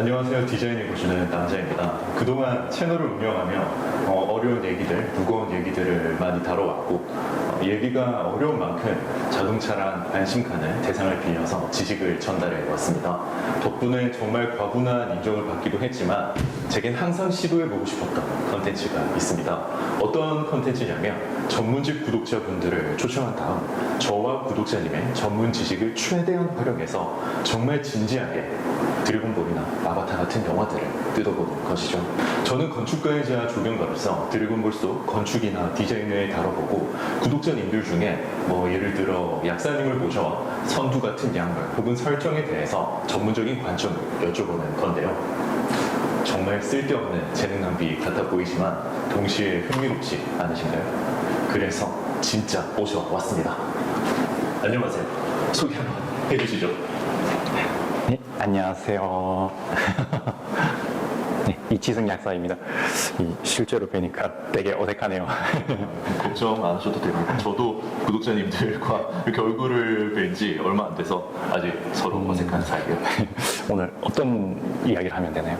안녕하세요. 디자인을 보시는 남자입니다. 그동안 채널을 운영하며 어려운 얘기들, 무거운 얘기들을 많이 다뤄왔고 얘기가 어려운 만큼 자동차랑 관심가는 대상을 빌려서 지식을 전달해 왔습니다. 덕분에 정말 과분한 인정을 받기도 했지만 제겐 항상 시도해보고 싶었던 컨텐츠가 있습니다. 어떤 컨텐츠냐면 전문직 구독자분들을 초청한 다음 저와 구독자님의 전문 지식을 최대한 활용해서 정말 진지하게 드래곤볼이나 아바타 같은 영화들을 뜯어보는 것이죠. 저는 건축가이자 조경가로서 드래곤볼 속 건축이나 디자인을 다뤄보고 구독자님들 중에 예를 들어 약사님을 모셔 선두 같은 약물 혹은 설정에 대해서 전문적인 관점을 여쭤보는 건데요. 정말 쓸데없는 재능 낭비 같아 보이지만 동시에 흥미롭지 않으신가요? 그래서 진짜 모셔왔습니다. 안녕하세요. 소개 한번 해주시죠. 네, 안녕하세요. 네, 이치승 약사입니다. 실제로 뵈니까 되게 어색하네요. 걱정 안 하셔도 됩니다. 저도 구독자님들과 이렇게 얼굴을 뵌 지 얼마 안 돼서 아직 서로 어색한 사이예요. 오늘 어떤 이야기를 하면 되나요?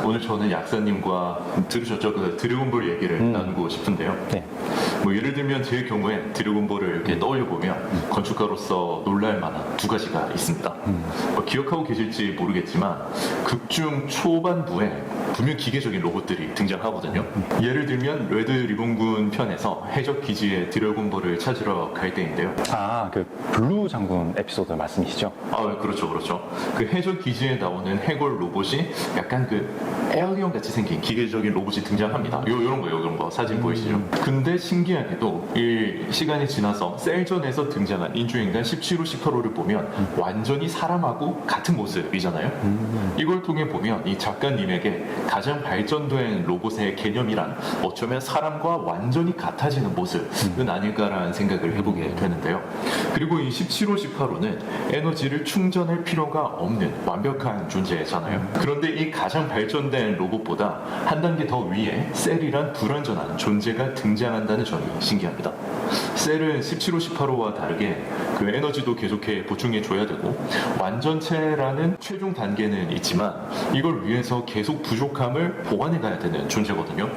오늘 저는 약사님과 들으셨죠? 그 드래곤볼 얘기를 나누고 싶은데요. 네. 예를 들면 제 경우에 드래곤볼을 이렇게 떠올려보면 건축가로서 놀랄 만한 두 가지가 있습니다. 기억하고 계실지 모르겠지만 극중 초반부에 분명 기계적인 로봇들이 등장하거든요. 예를 들면 레드 리본군 편에서 해적 기지에 드래곤볼을 찾으러 갈 때인데요. 그 블루 장군 에피소드 말씀이시죠? 그렇죠. 그 해적 기지에 나오는 해골 로봇이 약간 그 에어리언 같이 생긴 기계적인 로봇이 등장합니다. 요런 거 사진 보이시죠? 근데 신기하게도 이 시간이 지나서 셀전에서 등장한 인조인간 17호, 18호를 보면 완전히 사람하고 같은 모습이잖아요. 이걸 통해 보면 이 작가님에게 가장 발전된 로봇의 개념이란 어쩌면 사람과 완전히 같아지는 모습은 아닐까라는 생각을 해보게 되는데요. 그리고 이 17호, 18호는 에너지를 충전할 필요가 없는 완벽한 존재잖아요. 그런데 이 가장 발전된 로봇보다 한 단계 더 위에 셀이란 불완전한 존재가 등장한다는 점이 신기합니다. 셀은 17호, 18호와 다르게 그 에너지도 계속해 보충해줘야 되고 완전체라는 최종 단계는 있지만 이걸 위해서 계속 부족함을 보완해가야 되는 존재거든요.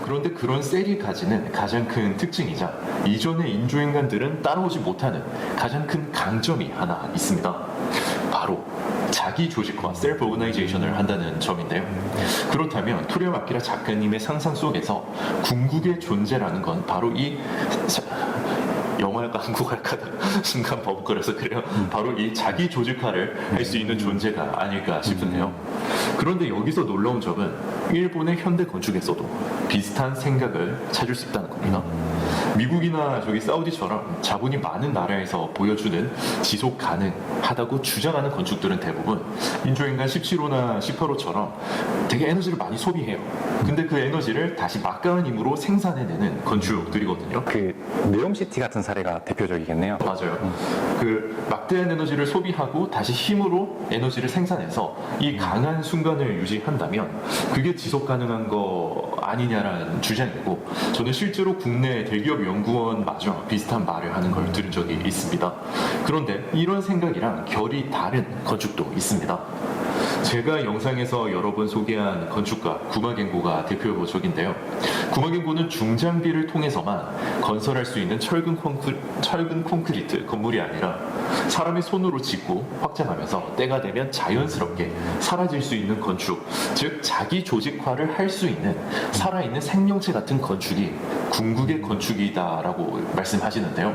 그런데 그런 셀이 가지는 가장 큰 특징이자 이전의 인조인간들은 따라오지 못하는 가장 큰 강점이 하나 있습니다. 바로 자기 조직화, 셀프 오거나이제이션을 한다는 점인데요. 그렇다면 토리야마 아키라 작가님의 상상 속에서 궁극의 존재라는 건 바로 이 영화가 한국할까 순간 버벅거려서 그래요. 바로 이 자기 조직화를 할 수 있는 존재가 아닐까 싶은데요. 그런데 여기서 놀라운 점은 일본의 현대 건축에서도 비슷한 생각을 찾을 수 있다는 겁니다. 미국이나 사우디처럼 자본이 많은 나라에서 보여주는 지속 가능하다고 주장하는 건축들은 대부분 인조인간 17호나 18호처럼 되게 에너지를 많이 소비해요. 근데 그 에너지를 다시 막강한 힘으로 생산해내는 건축들이거든요. 그 네옴시티 같은 사례가 대표적이겠네요. 맞아요. 그 막대한 에너지를 소비하고 다시 힘으로 에너지를 생산해서 이 강한 순간을 유지한다면 그게 지속 가능한 거 아니냐라는 주장이고, 저는 실제로 국내 대기업 연구원마저 비슷한 말을 하는 걸 들은 적이 있습니다. 그런데 이런 생각이랑 결이 다른 건축도 있습니다. 제가 영상에서 여러 번 소개한 건축가 구마겐고가 대표 모적인데요. 구마겐고는 중장비를 통해서만 건설할 수 있는 철근 콘크리트 건물이 아니라 사람의 손으로 짓고 확장하면서 때가 되면 자연스럽게 사라질 수 있는 건축, 즉 자기 조직화를 할 수 있는 살아있는 생명체 같은 건축이 궁극의 건축이다라고 말씀하시는데요.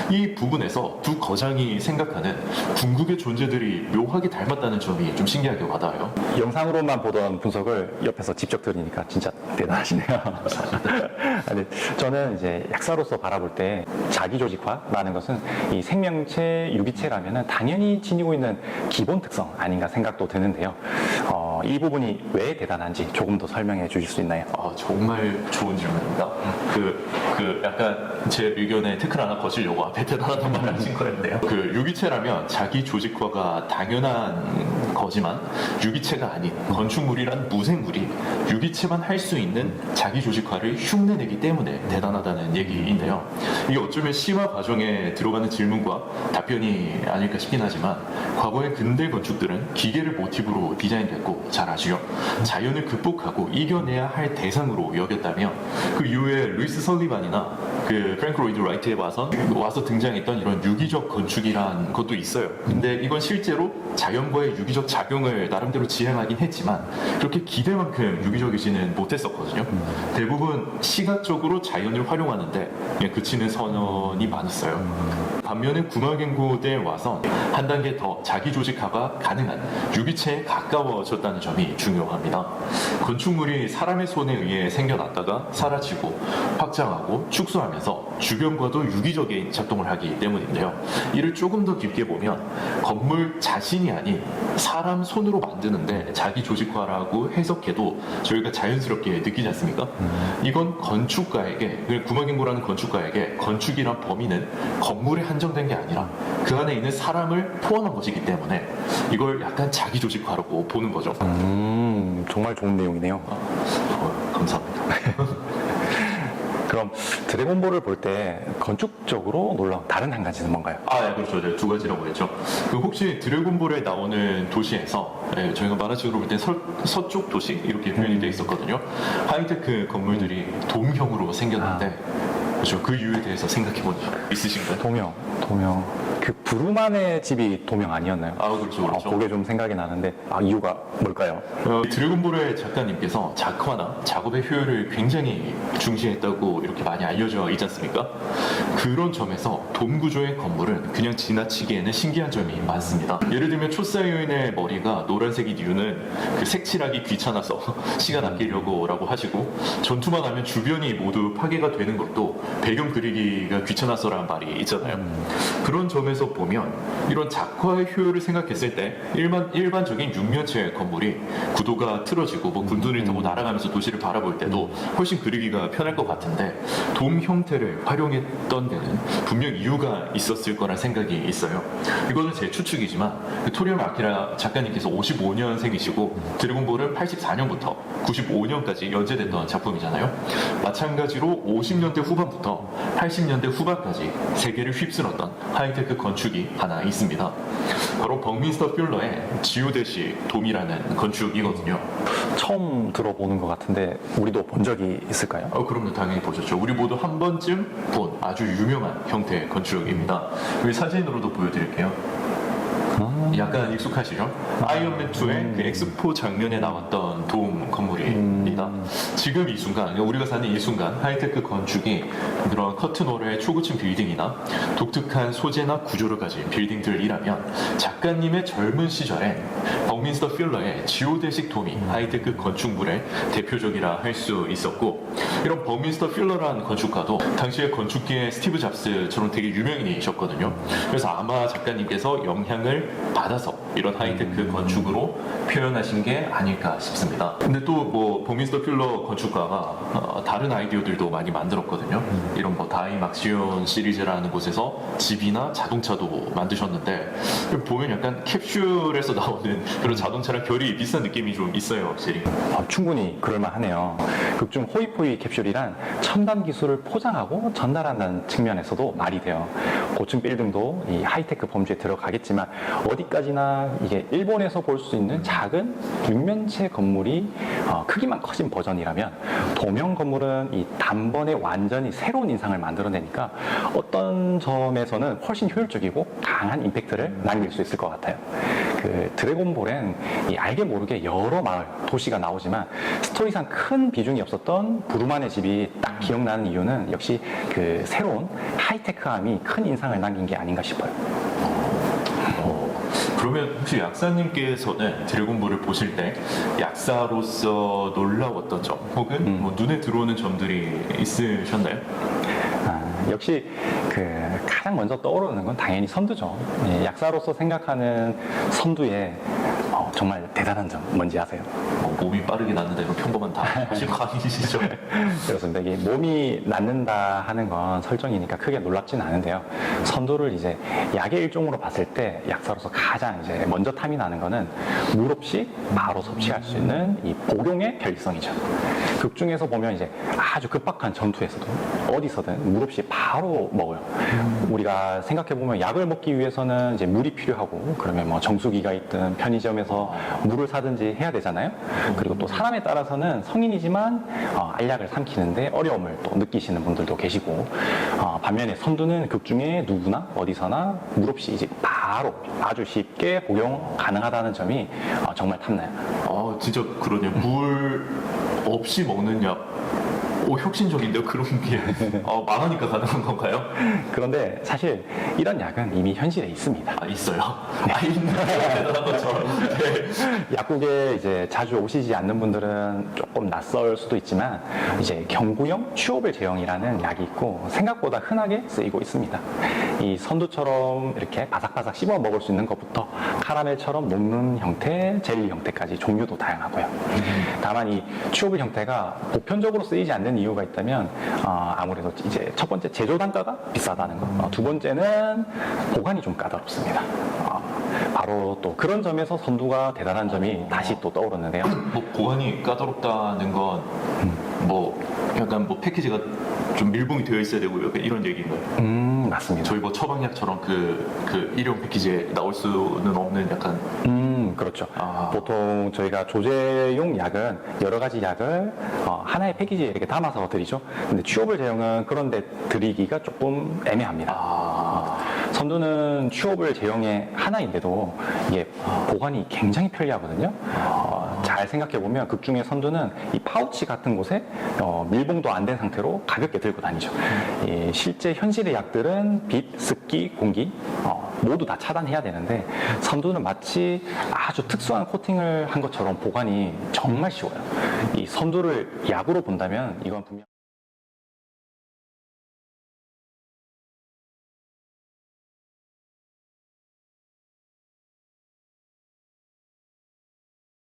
이 부분에서 두 거장이 생각하는 궁극의 존재들이 묘하게 닮았다는 점이 좀 신기하게 와닿아요. 영상으로만 보던 분석을 옆에서 직접 들으니까 진짜 대단하시네요. 아니, 저는 이제 약사로서 바라볼 때 자기 조직화라는 것은 이 생명체, 유기체라면 당연히 지니고 있는 기본 특성 아닌가 생각도 드는데요. 이 부분이 왜 대단한지 조금 더 설명해 주실 수 있나요? 정말 좋은 질문입니다. 약간 제 의견에 태클 하나 거시려고 앞에 대단하다는 말을 하신 거였는데요. 유기체라면 자기 조직화가 당연한 거지만 유기체가 아닌 건축물이란 무생물이 유기체만 할 수 있는 자기 조직화를 흉내내기 때문에 대단하다는 얘기인데요. 이게 어쩌면 심화 과정에 들어가는 질문과 답변이 아닐까 싶긴 하지만 과거의 근대 건축들은 기계를 모티브로 디자인됐고 잘 아시죠? 자연을 극복하고 이겨내야 할 대상으로 여겼다며 그 이후에 루이스 설리반이나 프랭크 로이드 라이트에 와서 등장했던 이런 유기적 건축이란 것도 있어요. 근데 이건 실제로 자연과의 유기적 작용을 나름대로 지향하긴 했지만 그렇게 기대만큼 유기적이지는 못했었거든요. 대부분 시각적으로 자연을 활용하는데 그냥 그치는 선언이 많았어요. 반면에 구마겐고대에 와서 한 단계 더 자기 조직화가 가능한 유기체에 가까워졌다는 점이 중요합니다. 건축물이 사람의 손에 의해 생겨났다가 사라지고 확장하고 축소하면서 주변과도 유기적인 작동을 하기 때문인데요. 이를 조금 더 깊게 보면 건물 자신이 아닌 사람 손으로 만드는데 자기 조직화라고 해석해도 저희가 자연스럽게 느끼지 않습니까? 이건 건축가에게, 구마겐고라는 건축가에게 건축이란 범위는 건물에 한정된 게 아니라 그 안에 있는 사람을 포함한 것이기 때문에 이걸 약간 자기 조직화라고 보는 거죠. 정말 좋은 내용이네요. 감사합니다. 그럼 드래곤볼을 볼 때 건축적으로 놀라운 다른 한 가지는 뭔가요? 네, 그렇죠. 네, 두 가지라고 했죠. 혹시 드래곤볼에 나오는 도시에서 저희가 만화책으로 볼 때 서쪽 도시 이렇게 표현이 되어 있었거든요. 하이테크 건물들이 돔형으로 생겼는데 그렇죠. 그 이유에 대해서 생각해 본 적 있으신가요? 도명. 그 부루만의 집이 도명 아니었나요? 그렇죠, 그렇죠. 그게 좀 생각이 나는데 이유가 뭘까요? 드래곤볼의 작가님께서 작화나 작업의 효율을 굉장히 중시했다고 이렇게 많이 알려져 있지 않습니까? 그런 점에서 돔 구조의 건물은 그냥 지나치기에는 신기한 점이 많습니다. 예를 들면 초사이어인의 머리가 노란색인 이유는 그 색칠하기 귀찮아서 시간 아끼려고라고 하시고 전투만 하면 주변이 모두 파괴가 되는 것도 배경 그리기가 귀찮아서라는 말이 있잖아요. 그런 점에서 보면 이런 작화의 효율을 생각했을 때 일반적인 육면체 건물이 구도가 틀어지고 군둔을 타고 날아가면서 도시를 바라볼 때도 훨씬 그리기가 편할 것 같은데 돔 형태를 활용했던 데는 분명 이유가 있었을 거란 생각이 있어요. 이거는 제 추측이지만 토리야마 아키라 작가님께서 55년생이시고 드래곤볼은 84년부터 95년까지 연재됐던 작품이잖아요. 마찬가지로 50년대 후반부터 80년대 후반까지 세계를 휩쓸었던 하이테크 건축이 하나 있습니다. 바로 벅민스터 퓰러의 지오데식 돔이라는 건축이거든요. 처음 들어보는 것 같은데 우리도 본 적이 있을까요? 그럼요. 당연히 보셨죠. 우리 모두 한 번쯤 본 아주 유명한 형태의 건축입니다. 여기 사진으로도 보여드릴게요. 약간 익숙하시죠? 아이언맨 2의 그 엑스포 장면에 나왔던 돔 건물입니다. 지금 이 순간, 우리가 사는 이 순간 하이테크 건축이 그런 커튼홀의 초고층 빌딩이나 독특한 소재나 구조를 가진 빌딩들이라면 작가님의 젊은 시절에 벅민스터 퓰러의 지오데식 돔이 하이테크 건축물의 대표적이라 할 수 있었고, 이런 벅민스터 퓰러라는 건축가도 당시에 건축계의 스티브 잡스처럼 되게 유명인이셨거든요. 그래서 아마 작가님께서 영향을 받아서 이런 하이테크 건축으로 표현하신 게 아닐까 싶습니다. 근데 또 벅민스터 퓰러 건축가가 다른 아이디어들도 많이 만들었거든요. 이런 다이막시온 시리즈라는 곳에서 집이나 자동차도 만드셨는데 보면 약간 캡슐에서 나오는 그런 자동차랑 결이 비슷한 느낌이 좀 있어요, 확실히. 충분히 그럴만하네요. 극중 호이포이 캡슐이란 첨단 기술을 포장하고 전달한다는 측면에서도 말이 돼요. 고층 빌딩도 이 하이테크 범주에 들어가겠지만 어디까지나 이게 일본에서 볼 수 있는 작은 육면체 건물이 크기만 커진 버전이라면 도명 건물은 이 단번에 완전히 새로운 인상을 만들어내니까 어떤 점에서는 훨씬 효율적이고 강한 임팩트를 남길 수 있을 것 같아요. 그 드래곤볼엔 이 알게 모르게 여러 마을, 도시가 나오지만 스토리상 큰 비중이 없었던 부루만의 집이 딱 기억나는 이유는 역시 그 새로운 하이테크함이 큰 인상을 남긴 게 아닌가 싶어요. 그러면 혹시 약사님께서는 드래곤볼을 보실 때 약사로서 놀라웠던 점 혹은 눈에 들어오는 점들이 있으셨나요? 역시 그 가장 먼저 떠오르는 건 당연히 선두죠. 약사로서 생각하는 선두에 정말 대단한 점 뭔지 아세요? 몸이 빠르게 낫는다 이런 평범한 다 하실 거 아니시죠? 그렇습니다. 이게 몸이 낫는다 하는 건 설정이니까 크게 놀랍지는 않은데요. 선두를 이제 약의 일종으로 봤을 때 약사로서 가장 이제 먼저 탐이 나는 거는 물 없이 바로 섭취할 수 있는 이 복용의 편리성이죠. 극 중에서 보면 이제 아주 급박한 전투에서도 어디서든 물 없이 바로 먹어요. 우리가 생각해 보면 약을 먹기 위해서는 이제 물이 필요하고 그러면 뭐 정수기가 있든 편의점에서 물을 사든지 해야 되잖아요. 그리고 또 사람에 따라서는 성인이지만 알약을 삼키는데 어려움을 또 느끼시는 분들도 계시고 반면에 선두는 극 중에 누구나 어디서나 물 없이 이제 바로 아주 쉽게 복용 가능하다는 점이 정말 탐나요. 진짜 그러네요. 물 없이 먹는 약. 혁신적인데요? 그런 게 많으니까 가능한 건가요? 그런데 사실 이런 약은 이미 현실에 있습니다. 있어요? 있는 대단한 것처럼. 네. 약국에 이제 자주 오시지 않는 분들은 조금 낯설 수도 있지만 이제 경구용 취오벨 제형이라는 약이 있고 생각보다 흔하게 쓰이고 있습니다. 이 선두처럼 이렇게 바삭바삭 씹어 먹을 수 있는 것부터 카라멜처럼 녹는 형태, 젤리 형태까지 종류도 다양하고요. 다만 이 취오벨 형태가 보편적으로 쓰이지 않는 이유가 있다면 아무래도 이제 첫 번째 제조 단가가 비싸다는 것, 두 번째는 보관이 좀 까다롭습니다. 바로 또 그런 점에서 선두가 대단한 점이 다시 또 떠오르는데요. 뭐 보관이 까다롭다는 건 뭐 약간 뭐 패키지가 좀 밀봉이 되어 있어야 되고 약간 이런 얘기인가요? 맞습니다. 저희 뭐 처방약처럼 그 일회용 패키지에 나올 수는 없는 약간 그렇죠. 보통 저희가 조제용 약은 여러 가지 약을 하나의 패키지에 이렇게 담아서 드리죠. 근데 취오벨 제형은 그런데 드리기가 조금 애매합니다. 선두는 취오벨 제형의 하나인데도 이게 보관이 굉장히 편리하거든요. 잘 생각해보면 극 중에 선두는 이 파우치 같은 곳에 밀봉도 안 된 상태로 가볍게 들고 다니죠. 실제 현실의 약들은 빛, 습기, 공기 모두 다 차단해야 되는데 선두는 마치 아주 특수한 코팅을 한 것처럼 보관이 정말 쉬워요. 이 선두를 약으로 본다면 이건 분명